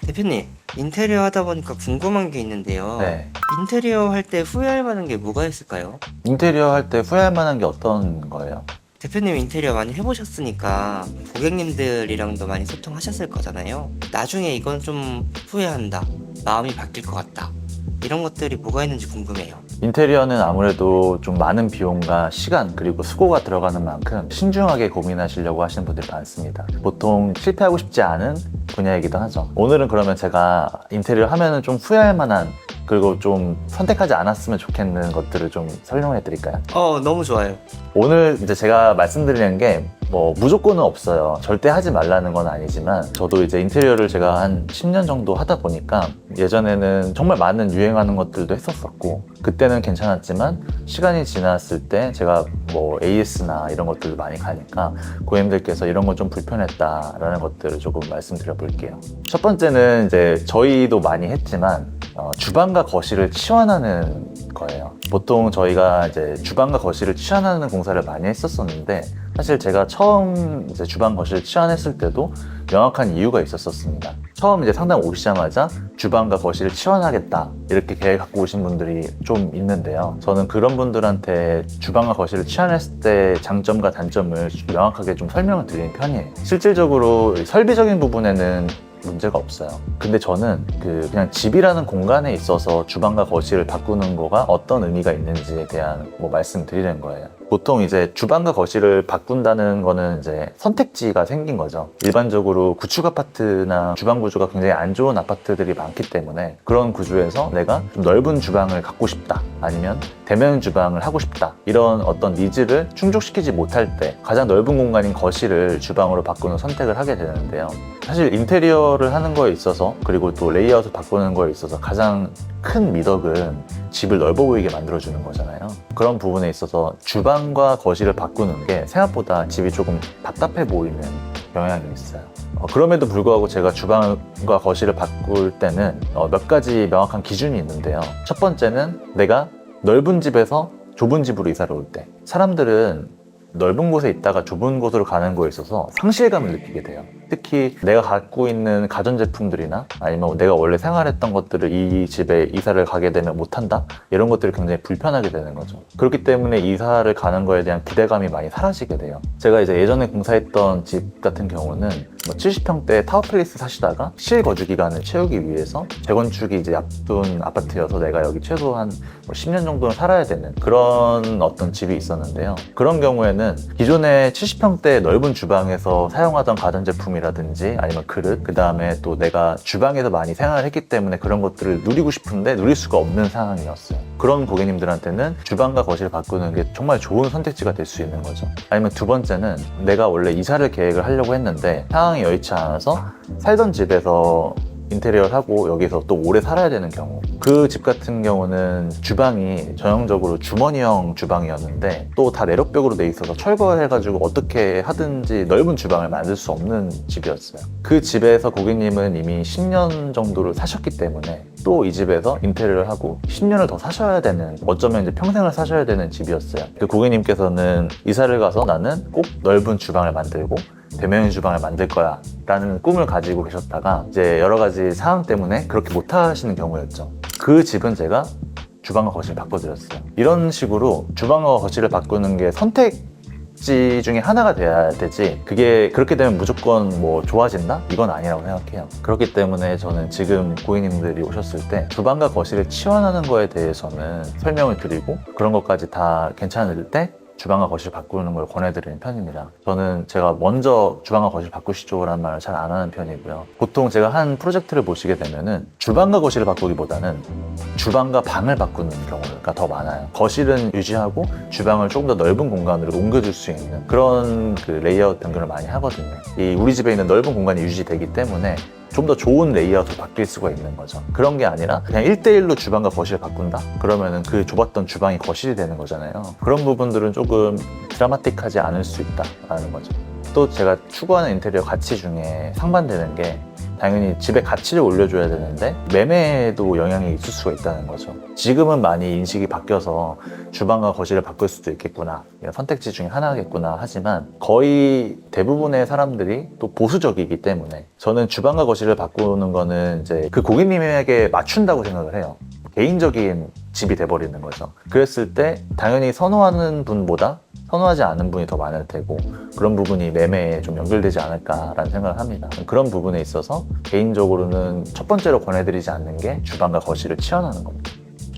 대표님, 인테리어 하다 보니까 궁금한 게 있는데요. 네. 인테리어 할 때 후회할 만한 게 뭐가 있을까요? 인테리어 할 때 후회할 만한 게 어떤 거예요? 대표님 인테리어 많이 해보셨으니까 고객님들이랑도 많이 소통하셨을 거잖아요. 나중에 이건 좀 후회한다. 마음이 바뀔 것 같다. 이런 것들이 뭐가 있는지 궁금해요. 인테리어는 아무래도 좀 많은 비용과 시간 그리고 수고가 들어가는 만큼 신중하게 고민하시려고 하시는 분들이 많습니다. 보통 실패하고 싶지 않은 분야이기도 하죠. 오늘은 그러면 제가 인테리어 하면은 좀 후회할 만한 그리고 좀 선택하지 않았으면 좋겠는 것들을 좀 설명해 드릴까요? 너무 좋아요. 오늘 이제 제가 말씀드리는 게 뭐 무조건은 없어요. 절대 하지 말라는 건 아니지만 저도 이제 인테리어를 제가 한 10년 정도 하다 보니까 예전에는 정말 많은 유행하는 것들도 했었었고 그때는 괜찮았지만 시간이 지났을 때 제가 뭐 AS나 이런 것들도 많이 가니까 고객님들께서 이런 건 좀 불편했다라는 것들을 조금 말씀드려 볼게요. 첫 번째는 이제 저희도 많이 했지만 주방과 거실을 치환하는 거예요. 보통 저희가 이제 주방과 거실을 치환하는 공사를 많이 했었었는데 사실 제가 처음 이제 주방 거실을 치환했을 때도 명확한 이유가 있었습니다. 처음 이제 상담 오시자마자 주방과 거실을 치환하겠다 이렇게 계획 갖고 오신 분들이 좀 있는데요. 저는 그런 분들한테 주방과 거실을 치환했을 때 장점과 단점을 명확하게 좀 설명을 드리는 편이에요. 실질적으로 설비적인 부분에는 문제가 없어요. 근데 저는 그냥 집이라는 공간에 있어서 주방과 거실을 바꾸는 거가 어떤 의미가 있는지에 대한 말씀드리는 거예요. 보통 이제 주방과 거실을 바꾼다는 거는 이제 선택지가 생긴 거죠. 일반적으로 구축 아파트나 주방 구조가 굉장히 안 좋은 아파트들이 많기 때문에 그런 구조에서 내가 좀 넓은 주방을 갖고 싶다 아니면 대면 주방을 하고 싶다 이런 어떤 니즈를 충족시키지 못할 때 가장 넓은 공간인 거실을 주방으로 바꾸는 선택을 하게 되는데요. 사실 인테리어를 하는 거에 있어서 그리고 또 레이아웃을 바꾸는 거에 있어서 가장 큰 미덕은 집을 넓어 보이게 만들어주는 거잖아요. 그런 부분에 있어서 주방과 거실을 바꾸는 게 생각보다 집이 조금 답답해 보이는 경향이 있어요. 그럼에도 불구하고 제가 주방과 거실을 바꿀 때는 몇 가지 명확한 기준이 있는데요. 첫 번째는 내가 넓은 집에서 좁은 집으로 이사를 올 때 사람들은 넓은 곳에 있다가 좁은 곳으로 가는 거에 있어서 상실감을 느끼게 돼요. 특히 내가 갖고 있는 가전제품들이나 아니면 내가 원래 생활했던 것들을 이 집에 이사를 가게 되면 못한다? 이런 것들이 굉장히 불편하게 되는 거죠. 그렇기 때문에 이사를 가는 거에 대한 기대감이 많이 사라지게 돼요. 제가 이제 예전에 공사했던 집 같은 경우는 70평대 타워플레이스 사시다가 실거주 기간을 채우기 위해서 재건축이 이제 앞둔 아파트여서 내가 여기 최소한 10년 정도는 살아야 되는 그런 어떤 집이 있었는데요. 그런 경우에는 기존의 70평대 넓은 주방에서 사용하던 가전제품이라든지 아니면 그릇, 그 다음에 또 내가 주방에서 많이 생활을 했기 때문에 그런 것들을 누리고 싶은데 누릴 수가 없는 상황이었어요. 그런 고객님들한테는 주방과 거실을 바꾸는 게 정말 좋은 선택지가 될 수 있는 거죠. 아니면 두 번째는 내가 원래 이사를 계획을 하려고 했는데 상황이 여의치 않아서 살던 집에서 인테리어를 하고 여기서 또 오래 살아야 되는 경우, 그 집 같은 경우는 주방이 전형적으로 주머니형 주방이었는데 또 다 내력벽으로 돼 있어서 철거해가지고 어떻게 하든지 넓은 주방을 만들 수 없는 집이었어요. 그 집에서 고객님은 이미 10년 정도를 사셨기 때문에 또 이 집에서 인테리어를 하고 10년을 더 사셔야 되는, 어쩌면 이제 평생을 사셔야 되는 집이었어요. 그 고객님께서는 이사를 가서 나는 꼭 넓은 주방을 만들고 대면 주방을 만들 거야 라는 꿈을 가지고 계셨다가 이제 여러 가지 상황 때문에 그렇게 못 하시는 경우였죠. 그 집은 제가 주방과 거실을 바꿔드렸어요. 이런 식으로 주방과 거실을 바꾸는 게 선택지 중에 하나가 돼야 되지, 그게 그렇게 되면 무조건 좋아진다? 이건 아니라고 생각해요. 그렇기 때문에 저는 지금 고객님들이 오셨을 때 주방과 거실을 치환하는 거에 대해서는 설명을 드리고 그런 것까지 다 괜찮을 때 주방과 거실 바꾸는 걸 권해드리는 편입니다. 저는 제가 먼저 주방과 거실 바꾸시죠 라는 말을 잘 안 하는 편이고요. 보통 제가 한 프로젝트를 보시게 되면은 주방과 거실을 바꾸기보다는 주방과 방을 바꾸는 경우가 더 많아요. 거실은 유지하고 주방을 조금 더 넓은 공간으로 옮겨줄 수 있는 그런 레이아웃 변경을 많이 하거든요. 우리 집에 있는 넓은 공간이 유지되기 때문에 좀 더 좋은 레이아웃으로 바뀔 수가 있는 거죠. 그런 게 아니라 그냥 1대1로 주방과 거실을 바꾼다? 그러면은 그 좁았던 주방이 거실이 되는 거잖아요. 그런 부분들은 조금 드라마틱하지 않을 수 있다라는 거죠. 또 제가 추구하는 인테리어 가치 중에 상반되는 게 당연히 집의 가치를 올려줘야 되는데 매매에도 영향이 있을 수가 있다는 거죠. 지금은 많이 인식이 바뀌어서 주방과 거실을 바꿀 수도 있겠구나, 이런 선택지 중에 하나겠구나 하지만 거의 대부분의 사람들이 또 보수적이기 때문에 저는 주방과 거실을 바꾸는 거는 이제 그 고객님에게 맞춘다고 생각을 해요. 개인적인 집이 돼버리는 거죠. 그랬을 때 당연히 선호하는 분보다 선호하지 않은 분이 더 많을 테고 그런 부분이 매매에 좀 연결되지 않을까라는 생각을 합니다. 그런 부분에 있어서 개인적으로는 첫 번째로 권해드리지 않는 게 주방과 거실을 치환하는 겁니다.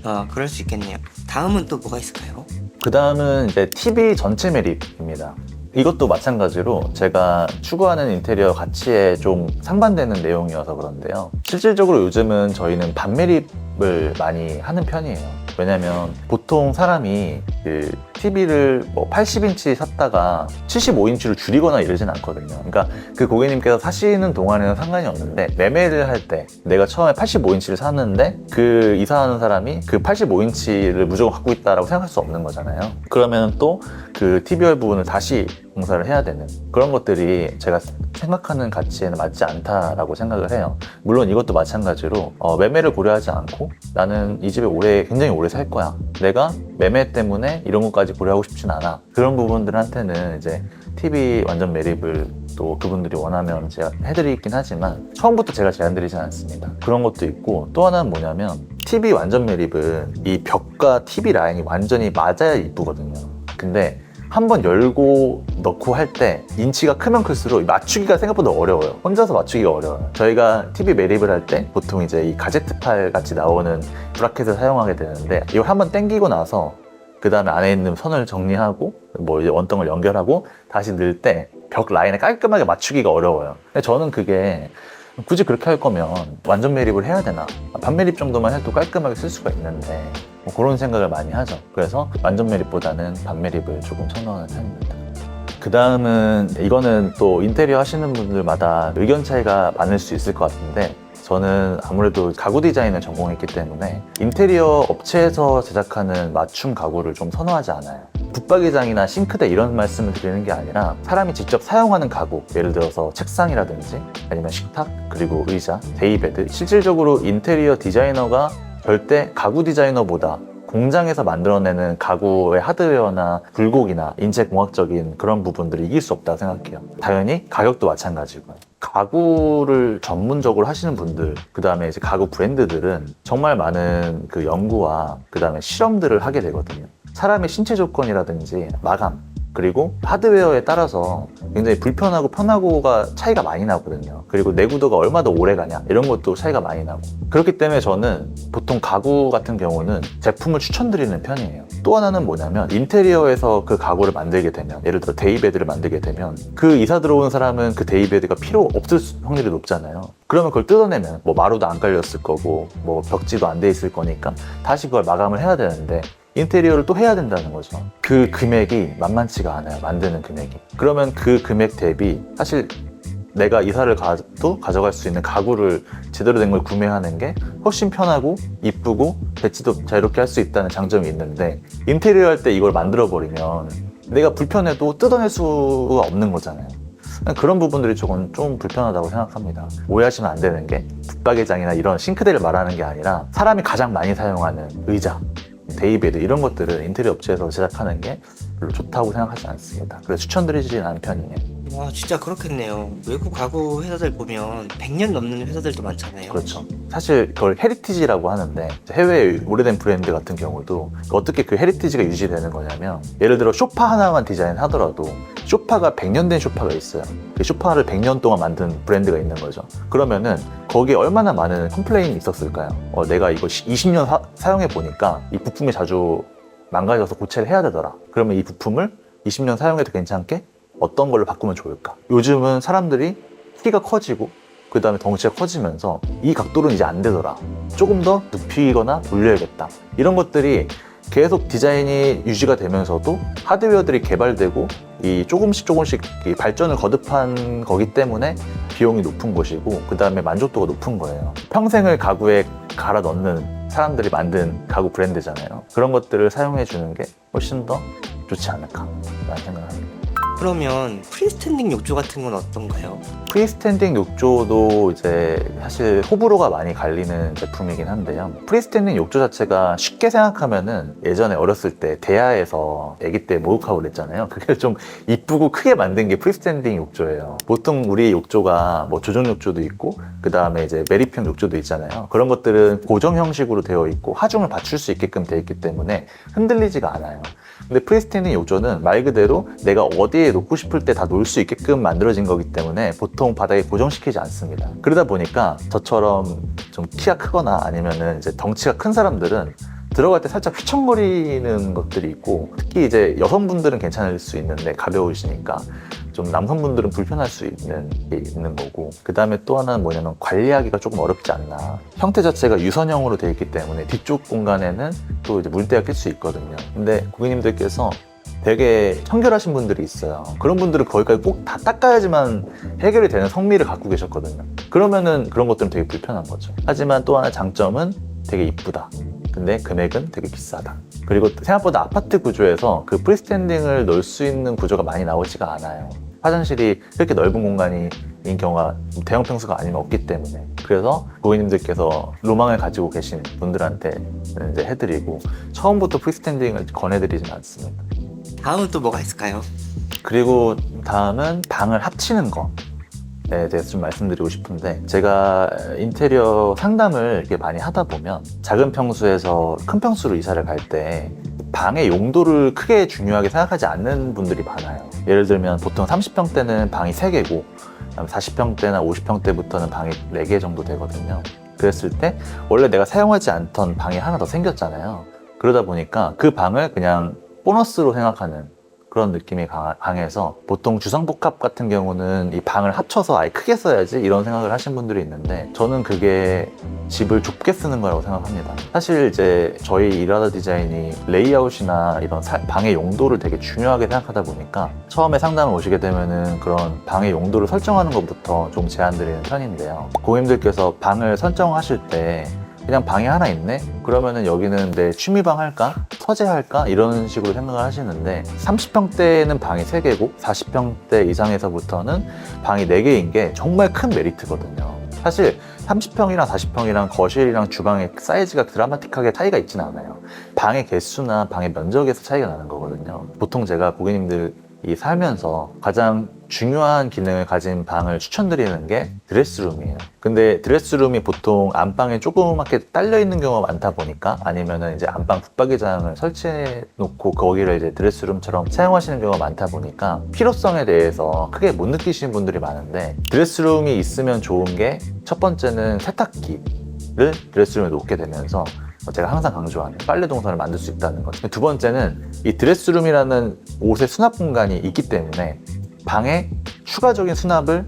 아, 그럴 수 있겠네요. 다음은 또 뭐가 있을까요? 그 다음은 이제 TV 전체 매립입니다. 이것도 마찬가지로 제가 추구하는 인테리어 가치에 좀 상반되는 내용이어서 그런데요. 실질적으로 요즘은 저희는 반매립을 많이 하는 편이에요. 왜냐면 보통 사람이 그 TV를 뭐 80인치 샀다가 75인치로 줄이거나 이러진 않거든요. 그러니까 그 고객님께서 사시는 동안에는 상관이 없는데 매매를 할 때 내가 처음에 85인치를 샀는데 그 이사하는 사람이 그 85인치를 무조건 갖고 있다라고 생각할 수 없는 거잖아요. 그러면 또 그 TV열 부분을 다시 공사를 해야 되는 그런 것들이 제가 생각하는 가치에는 맞지 않다라고 생각을 해요. 물론 이것도 마찬가지로 매매를 고려하지 않고 나는 이 집에 굉장히 오래 살 거야. 내가 매매 때문에 이런 것까지 고려하고 싶진 않아. 그런 부분들한테는 이제 TV 완전 매립을 또 그분들이 원하면 제가 해드리긴 하지만 처음부터 제가 제안드리진 않습니다. 그런 것도 있고 또 하나는 뭐냐면 TV 완전 매립은 이 벽과 TV 라인이 완전히 맞아야 이쁘거든요. 근데 한번 열고 넣고 할 때 인치가 크면 클수록 맞추기가 생각보다 어려워요. 혼자서 맞추기가 어려워요. 저희가 TV 매립을 할 때 보통 이제 이 가제트 팔 같이 나오는 브라켓을 사용하게 되는데 이걸 한번 당기고 나서 그 다음에 안에 있는 선을 정리하고 뭐 이제 원덩을 연결하고 다시 넣을 때 벽 라인에 깔끔하게 맞추기가 어려워요. 근데 저는 그게 굳이 그렇게 할 거면 완전 매립을 해야 되나? 반매립 정도만 해도 깔끔하게 쓸 수가 있는데 뭐 그런 생각을 많이 하죠. 그래서 완전 매립보다는 반매립을 조금 선호하는 편입니다. 그 다음은 이거는 또 인테리어 하시는 분들마다 의견 차이가 많을 수 있을 것 같은데 저는 아무래도 가구 디자인을 전공했기 때문에 인테리어 업체에서 제작하는 맞춤 가구를 좀 선호하지 않아요. 붙박이장이나 싱크대 이런 말씀을 드리는 게 아니라 사람이 직접 사용하는 가구, 예를 들어서 책상이라든지 아니면 식탁, 그리고 의자, 데이베드, 실질적으로 인테리어 디자이너가 절대 가구 디자이너보다 공장에서 만들어내는 가구의 하드웨어나 굴곡이나 인체공학적인 그런 부분들을 이길 수 없다고 생각해요. 당연히 가격도 마찬가지고요. 가구를 전문적으로 하시는 분들, 그 다음에 이제 가구 브랜드들은 정말 많은 그 연구와 그 다음에 실험들을 하게 되거든요. 사람의 신체 조건이라든지 마감, 그리고 하드웨어에 따라서 굉장히 불편하고 편하고가 차이가 많이 나거든요. 그리고 내구도가 얼마나 더 오래 가냐 이런 것도 차이가 많이 나고 그렇기 때문에 저는 보통 가구 같은 경우는 제품을 추천드리는 편이에요. 또 하나는 뭐냐면 인테리어에서 그 가구를 만들게 되면 예를 들어 데이베드를 만들게 되면 그 이사 들어온 사람은 그 데이베드가 필요 없을 확률이 높잖아요. 그러면 그걸 뜯어내면 뭐 마루도 안 깔렸을 거고 뭐 벽지도 안 돼 있을 거니까 다시 그걸 마감을 해야 되는데 인테리어를 또 해야 된다는 거죠. 그 금액이 만만치가 않아요. 만드는 금액이. 그러면 그 금액 대비 사실 내가 이사를 가도 가져갈 수 있는 가구를 제대로 된 걸 구매하는 게 훨씬 편하고 이쁘고 배치도 자유롭게 할 수 있다는 장점이 있는데 인테리어 할 때 이걸 만들어버리면 내가 불편해도 뜯어낼 수가 없는 거잖아요. 그런 부분들이 조금 좀 불편하다고 생각합니다. 오해하시면 안 되는 게 붙박이장이나 이런 싱크대를 말하는 게 아니라 사람이 가장 많이 사용하는 의자, 데이베드 이런 것들을 인테리어 업체에서 제작하는 게 별로 좋다고 생각하지 않습니다. 그래서 추천드리지는 않은 편이에요. 와, 진짜 그렇겠네요. 외국 가구 회사들 보면 100년 넘는 회사들도 많잖아요. 그렇죠. 사실 그걸 헤리티지라고 하는데 해외의 오래된 브랜드 같은 경우도 어떻게 그 헤리티지가 유지되는 거냐면 예를 들어 소파 하나만 디자인하더라도 소파가 100년 된 소파가 있어요. 그 소파를 100년 동안 만든 브랜드가 있는 거죠. 그러면은 거기에 얼마나 많은 컴플레인이 있었을까요? 내가 이거 20년 사용해 보니까 이 부품이 자주 망가져서 고체를 해야 되더라. 그러면 이 부품을 20년 사용해도 괜찮게 어떤 걸로 바꾸면 좋을까? 요즘은 사람들이 키가 커지고 그 다음에 덩치가 커지면서 이 각도는 이제 안 되더라. 조금 더 눕히거나 돌려야겠다. 이런 것들이 계속 디자인이 유지가 되면서도 하드웨어들이 개발되고 이 조금씩 이 발전을 거듭한 거기 때문에 비용이 높은 것이고 그 다음에 만족도가 높은 거예요. 평생을 가구에 갈아 넣는 사람들이 만든 가구 브랜드잖아요. 그런 것들을 사용해 주는 게 훨씬 더 좋지 않을까 라는 생각을 합니다. 그러면 프리스탠딩 욕조 같은 건 어떤가요? 프리스탠딩 욕조도 이제 사실 호불호가 많이 갈리는 제품이긴 한데요. 프리스탠딩 욕조 자체가 쉽게 생각하면은 예전에 어렸을 때 대야에서 아기 때 목욕하고 그랬잖아요. 그게 좀 이쁘고 크게 만든 게 프리스탠딩 욕조예요. 보통 우리 욕조가 뭐 조정 욕조도 있고 그 다음에 이제 매립형 욕조도 있잖아요. 그런 것들은 고정 형식으로 되어 있고 하중을 받칠 수 있게끔 되어 있기 때문에 흔들리지가 않아요. 근데 프리스탠딩 욕조는 말 그대로 내가 어디에 놓고 싶을 때 다 놓을 수 있게끔 만들어진 거기 때문에 보통 바닥에 고정시키지 않습니다. 그러다 보니까 저처럼 좀 키가 크거나 아니면은 이제 덩치가 큰 사람들은 들어갈 때 살짝 휘청거리는 것들이 있고, 특히 이제 여성분들은 괜찮을 수 있는데 가벼우시니까 좀 남성분들은 불편할 수 있는 게 있는 거고, 그 다음에 또 하나는 뭐냐면 관리하기가 조금 어렵지 않나. 형태 자체가 유선형으로 되어 있기 때문에 뒤쪽 공간에는 또 이제 물때가 낄 수 있거든요. 근데 고객님들께서 되게 청결하신 분들이 있어요. 그런 분들은 거기까지 꼭 다 닦아야지만 해결이 되는 성미를 갖고 계셨거든요. 그러면은 그런 것들은 되게 불편한 거죠. 하지만 또 하나 장점은 되게 이쁘다. 근데 금액은 되게 비싸다. 그리고 생각보다 아파트 구조에서 그 프리스탠딩을 넣을 수 있는 구조가 많이 나오지가 않아요. 화장실이 그렇게 넓은 공간인 경우가 대형 평수가 아니면 없기 때문에, 그래서 고객님들께서 로망을 가지고 계신 분들한테 이제 해드리고 처음부터 프리스탠딩을 권해드리진 않습니다. 다음은 또 뭐가 있을까요? 그리고 다음은 방을 합치는 거에 대해서 좀 말씀드리고 싶은데, 제가 인테리어 상담을 이렇게 많이 하다 보면 작은 평수에서 큰 평수로 이사를 갈 때 방의 용도를 크게 중요하게 생각하지 않는 분들이 많아요. 예를 들면 보통 30평대는 방이 3개고 40평대나 50평대부터는 방이 4개 정도 되거든요. 그랬을 때 원래 내가 사용하지 않던 방이 하나 더 생겼잖아요. 그러다 보니까 그 방을 그냥 보너스로 생각하는 그런 느낌이 강해서, 보통 주상복합 같은 경우는 이 방을 합쳐서 아예 크게 써야지 이런 생각을 하신 분들이 있는데, 저는 그게 집을 좁게 쓰는 거라고 생각합니다. 사실 이제 저희 일하다 디자인이 레이아웃이나 이런 방의 용도를 되게 중요하게 생각하다 보니까 처음에 상담을 오시게 되면은 그런 방의 용도를 설정하는 것부터 좀 제안드리는 편인데요. 고객님들께서 방을 설정하실 때 그냥 방이 하나 있네? 그러면은 여기는 내 취미방 할까? 서재 할까? 이런 식으로 생각을 하시는데, 30평대는 방이 3개고 40평대 이상에서부터는 방이 4개인 게 정말 큰 메리트거든요. 사실 30평이랑 40평이랑 거실이랑 주방의 사이즈가 드라마틱하게 차이가 있지는 않아요. 방의 개수나 방의 면적에서 차이가 나는 거거든요. 보통 제가 고객님들이 살면서 가장 중요한 기능을 가진 방을 추천드리는 게 드레스룸이에요. 근데 드레스룸이 보통 안방에 조그맣게 딸려 있는 경우가 많다 보니까, 아니면은 이제 안방 붙박이장을 설치해 놓고 거기를 이제 드레스룸처럼 사용하시는 경우가 많다 보니까 필요성에 대해서 크게 못 느끼시는 분들이 많은데, 드레스룸이 있으면 좋은 게 첫 번째는 세탁기를 드레스룸에 놓게 되면서 제가 항상 강조하는 빨래 동선을 만들 수 있다는 거죠. 두 번째는 이 드레스룸이라는 옷의 수납 공간이 있기 때문에 방에 추가적인 수납을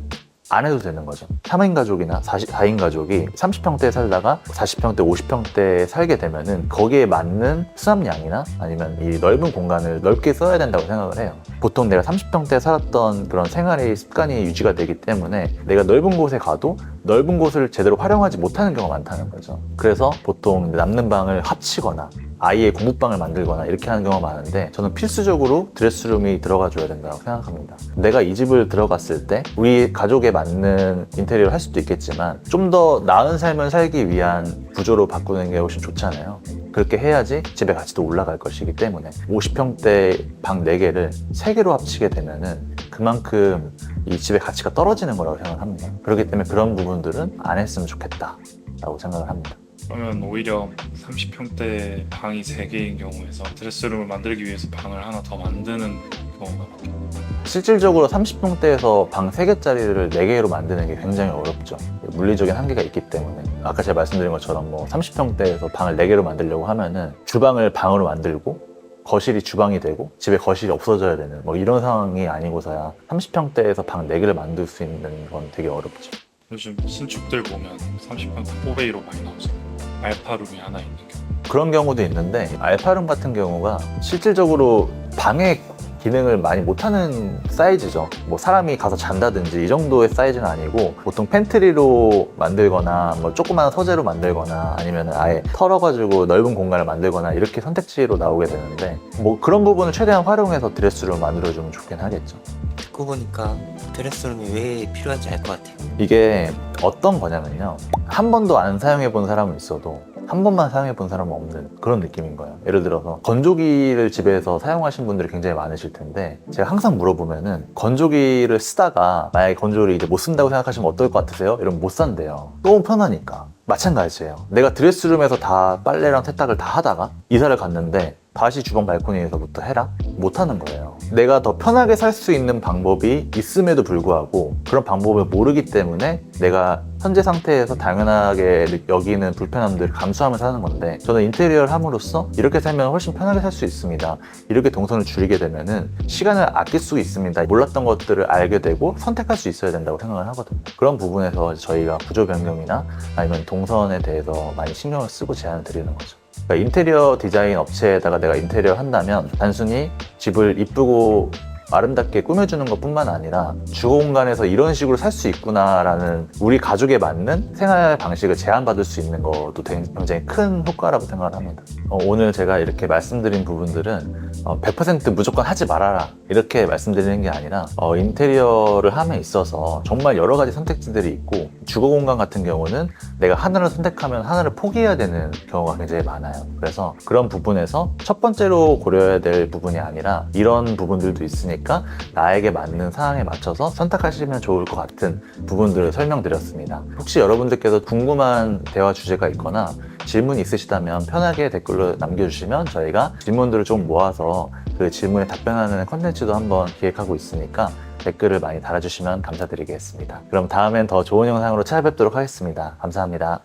안 해도 되는 거죠. 3인 가족이나 4인 가족이 30평대에 살다가 40평대, 50평대에 살게 되면은 거기에 맞는 수납량이나 아니면 이 넓은 공간을 넓게 써야 된다고 생각을 해요. 보통 내가 30평대에 살았던 그런 생활의 습관이 유지가 되기 때문에 내가 넓은 곳에 가도 넓은 곳을 제대로 활용하지 못하는 경우가 많다는 거죠. 그래서 보통 남는 방을 합치거나 아이의 공부방을 만들거나 이렇게 하는 경우가 많은데, 저는 필수적으로 드레스룸이 들어가 줘야 된다고 생각합니다. 내가 이 집을 들어갔을 때 우리 가족에 맞는 인테리어를 할 수도 있겠지만 좀 더 나은 삶을 살기 위한 구조로 바꾸는 게 훨씬 좋잖아요. 그렇게 해야지 집의 가치도 올라갈 것이기 때문에 50평대 방 4개를 3개로 합치게 되면은 그만큼 이 집의 가치가 떨어지는 거라고 생각합니다. 그렇기 때문에 그런 부분들은 안 했으면 좋겠다라고 생각을 합니다. 그러면 오히려 30평대 방이 3개인 경우에서 드레스룸을 만들기 위해서 방을 하나 더 만드는 경우가 많겠네요. 실질적으로 30평대에서 방 3개짜리를 4개로 만드는 게 굉장히 어렵죠. 물리적인 한계가 있기 때문에. 아까 제가 말씀드린 것처럼 뭐 30평대에서 방을 4개로 만들려고 하면은 주방을 방으로 만들고 거실이 주방이 되고 집에 거실이 없어져야 되는 뭐 이런 상황이 아니고서야 30평대에서 방 4개를 만들 수 있는 건 되게 어렵죠. 요즘 신축들 보면 30평대 4베이로 많이 나오잖아요. 알파룸이 하나 있는 경우. 그런 경우도 있는데, 알파룸 같은 경우가 실질적으로 방의 기능을 많이 못하는 사이즈죠. 뭐 사람이 가서 잔다든지 이 정도의 사이즈는 아니고 보통 팬트리로 만들거나 뭐 조그마한 서재로 만들거나 아니면 아예 털어가지고 넓은 공간을 만들거나 이렇게 선택지로 나오게 되는데 뭐 그런 부분을 최대한 활용해서 드레스룸을 만들어주면 좋긴 하겠죠. 듣고 보니까 드레스룸이 왜 필요한지 알 것 같아요. 이게 어떤 거냐면요. 한 번도 안 사용해 본 사람은 있어도 한 번만 사용해 본 사람은 없는 그런 느낌인 거예요. 예를 들어서 건조기를 집에서 사용하신 분들이 굉장히 많으실 텐데 제가 항상 물어보면은 건조기를 쓰다가 만약에 건조기를 이제 못 쓴다고 생각하시면 어떨 것 같으세요? 이러면 못 산대요. 너무 편하니까. 마찬가지예요. 내가 드레스룸에서 다 빨래랑 세탁을 다 하다가 이사를 갔는데 다시 주방 발코니에서부터 해라? 못하는 거예요. 내가 더 편하게 살 수 있는 방법이 있음에도 불구하고 그런 방법을 모르기 때문에 내가 현재 상태에서 당연하게 여기는 불편함들을 감수하면서 하는 건데 저는 인테리어를 함으로써 이렇게 살면 훨씬 편하게 살 수 있습니다. 이렇게 동선을 줄이게 되면은 시간을 아낄 수 있습니다. 몰랐던 것들을 알게 되고 선택할 수 있어야 된다고 생각을 하거든요. 그런 부분에서 저희가 구조 변경이나 아니면 동선에 대해서 많이 신경을 쓰고 제안을 드리는 거죠. 그러니까 인테리어 디자인 업체에다가 내가 인테리어 한다면 단순히 집을 이쁘고 아름답게 꾸며주는 것 뿐만 아니라 주거 공간에서 이런 식으로 살 수 있구나라는 우리 가족에 맞는 생활 방식을 제안받을 수 있는 것도 굉장히 큰 효과라고 생각을 합니다. 오늘 제가 이렇게 말씀드린 부분들은 100% 무조건 하지 말아라 이렇게 말씀드리는 게 아니라 인테리어를 함에 있어서 정말 여러 가지 선택지들이 있고 주거 공간 같은 경우는 내가 하나를 선택하면 하나를 포기해야 되는 경우가 굉장히 많아요. 그래서 그런 부분에서 첫 번째로 고려해야 될 부분이 아니라 이런 부분들도 있으니까 나에게 맞는 상황에 맞춰서 선택하시면 좋을 것 같은 부분들을 설명드렸습니다. 혹시 여러분들께서 궁금한 대화 주제가 있거나 질문이 있으시다면 편하게 댓글로 남겨주시면 저희가 질문들을 좀 모아서 그 질문에 답변하는 컨텐츠도 한번 기획하고 있으니까 댓글을 많이 달아주시면 감사드리겠습니다. 그럼 다음엔 더 좋은 영상으로 찾아뵙도록 하겠습니다. 감사합니다.